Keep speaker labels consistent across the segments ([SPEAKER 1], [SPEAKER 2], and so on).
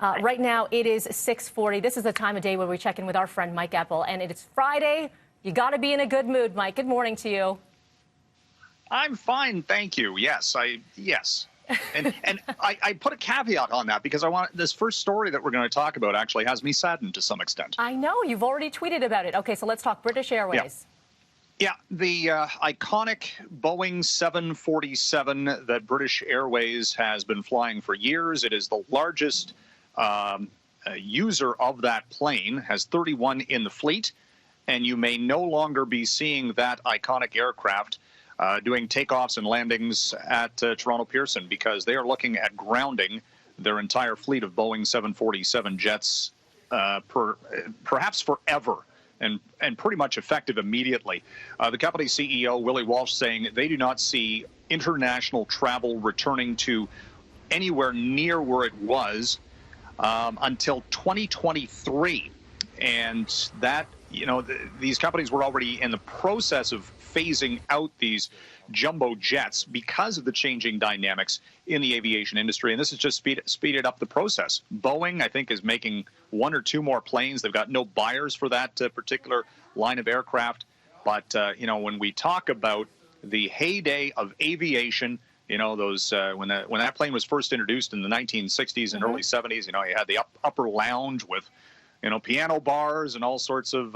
[SPEAKER 1] Right now, it is 6:40. This is the time of day where we check in with our friend Mike Eppel, and it's Friday. You got to be in a good mood, Mike. Good morning to you.
[SPEAKER 2] I'm fine, thank you. Yes. And I put a caveat on that because I want this first story that we're going to talk about actually has me saddened to some extent.
[SPEAKER 1] I know. You've already tweeted about it. Okay, so let's talk British Airways.
[SPEAKER 2] Yeah, the iconic Boeing 747 that British Airways has been flying for years. It is the largest user of that plane, has 31 in the fleet, and you may no longer be seeing that iconic aircraft doing takeoffs and landings at Toronto Pearson because they are looking at grounding their entire fleet of Boeing 747 jets perhaps forever. And pretty much effective immediately. The company CEO, Willie Walsh, saying they do not see international travel returning to anywhere near where it was until 2023. And that, these companies were already in the process of phasing out these jumbo jets because of the changing dynamics in the aviation industry. And this has just speeded up the process. Boeing, I think, is making one or two more planes. They've got no buyers for that particular line of aircraft. But, when we talk about the heyday of aviation, those when that plane was first introduced in the 1960s and early 70s, you had the upper lounge with, piano bars and all sorts of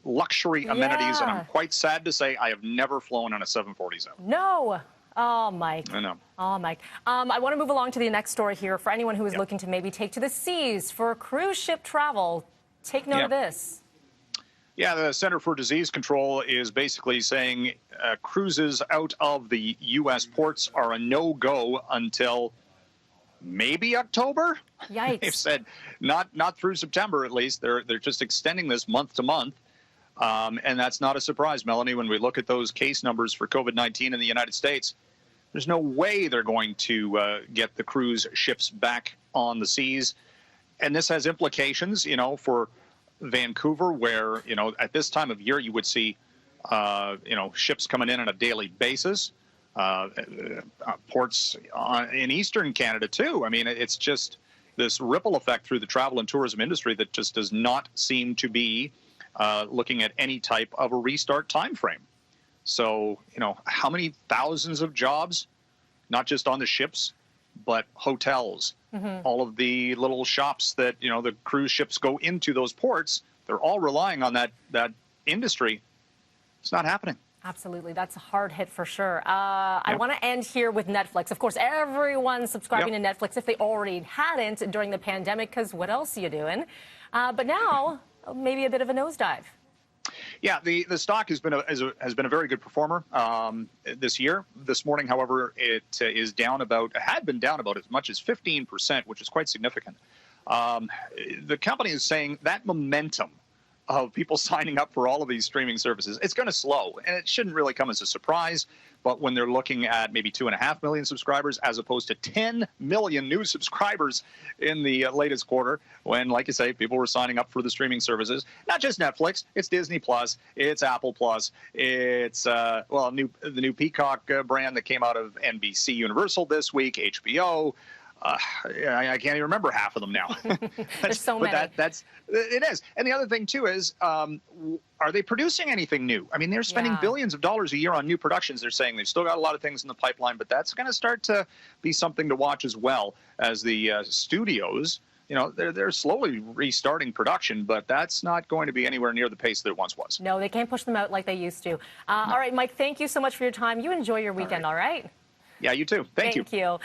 [SPEAKER 2] luxury amenities, and I'm quite sad to say I have never flown on a 747.
[SPEAKER 1] No. Oh, Mike.
[SPEAKER 2] I know.
[SPEAKER 1] Oh, Mike. I want to move along to the next story here. For anyone who is looking to maybe take to the seas for cruise ship travel, take note of this.
[SPEAKER 2] Yeah, the Center for Disease Control is basically saying cruises out of the U.S. ports are a no-go until maybe October.
[SPEAKER 1] Yikes.
[SPEAKER 2] They've said not through September, at least. They're just extending this month to month. And that's not a surprise, Melanie, when we look at those case numbers for COVID-19 in the United States. There's no way they're going to get the cruise ships back on the seas. And this has implications, for Vancouver, where, at this time of year you would see, ships coming in on a daily basis. Ports in eastern Canada, too. I mean, it's just this ripple effect through the travel and tourism industry that just does not seem to be looking at any type of a restart time frame. So, how many thousands of jobs, not just on the ships, but hotels, all of the little shops that, the cruise ships go into those ports, they're all relying on that industry. It's not happening.
[SPEAKER 1] Absolutely. That's a hard hit for sure. I want to end here with Netflix. Of course, everyone's subscribing to Netflix if they already hadn't during the pandemic, because what else are you doing? But now, maybe a bit of a nosedive. Yeah,
[SPEAKER 2] the stock has been a very good performer this year. This morning, however, it had been down about as much as 15%, which is quite significant. The company is saying that momentum of people signing up for all of these streaming services, it's going to slow, and it shouldn't really come as a surprise. But when they're looking at maybe 2.5 million subscribers as opposed to 10 million new subscribers in the latest quarter, when, like you say, people were signing up for the streaming services, not just Netflix, it's Disney Plus, it's Apple Plus, it's the new Peacock brand that came out of NBC Universal this week, HBO. I can't even remember half of them now.
[SPEAKER 1] There's so many.
[SPEAKER 2] But it is. And the other thing, too, is are they producing anything new? I mean, they're spending billions of dollars a year on new productions. They're saying they've still got a lot of things in the pipeline, but that's going to start to be something to watch as well as the studios. They're slowly restarting production, but that's not going to be anywhere near the pace that it once was.
[SPEAKER 1] No, they can't push them out like they used to. All right, Mike, thank you so much for your time. You enjoy your weekend, all right?
[SPEAKER 2] Yeah, you too. Thank you.
[SPEAKER 1] Thank you.